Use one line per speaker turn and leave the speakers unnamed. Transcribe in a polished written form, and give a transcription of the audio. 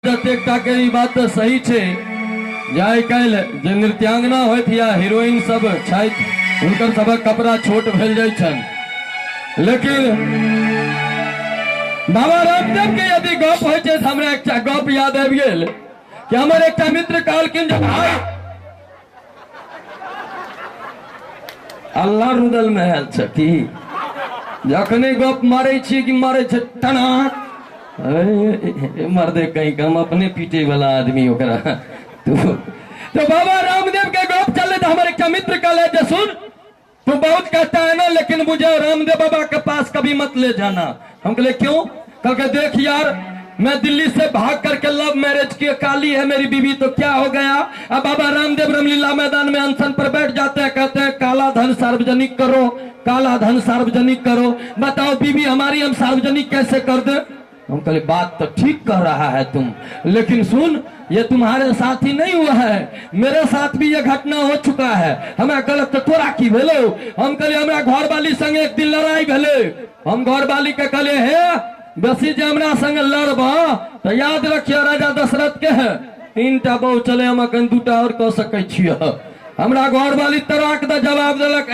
इज्जत एकटा के ई बात तो सही छे जे आइ काल्हि जे नृत्यांगना होइत या हीरोइन सब छथि हुनकर सबक कपड़ा छोट भेल जाइ छनि। लेकिन बाबा रामदेव के यदि गप होइ छै त हमरा एकटा गप याद आबि गेल कि हमर एकटा मित्र कहलखिन जे भाई अल्लाह रुदल में आयल छ कि जखने गप मारे छी कि मारे छ टना मर्दे कहीं हम अपने पीटे वाला आदमी ओकरा तो बाबा रामदेव के गप चले तो हमारे एक मित्र कहले जे सुन तू बहुत कहता है ना लेकिन मुझे रामदेव बाबा के पास कभी मत ले जाना। हम कहले क्यों? कह देख यार मैं दिल्ली से भाग करके लव मैरिज की काली है मेरी बीवी तो क्या हो गया। अब बाबा रामदेव रामलीला मैदान में अनशन पर बैठ जाते हैं कहते हैं काला धन सार्वजनिक करो, काला धन सार्वजनिक करो। बताओ बीवी हमारी हम सार्वजनिक कैसे कर दे? हम कहले बात तो ठीक कह रहा है तुम, लेकिन सुन ये तुम्हारे साथ ही नहीं हुआ है, मेरे साथ भी ये घटना हो चुका है। हमें गलत तो तोरा की भेलो? हम कहले हमरा घर वाली संग एक दिन लड़ाई भेले। हम घर वाली के कहले हे बेसी जे हमरा संग लड़बा तो याद रखियो राजा दशरथ के है 3टा बहु चले हम अखन 2टा और कह सकै छियो। हमरा घर वाली तराक द जवाब देलक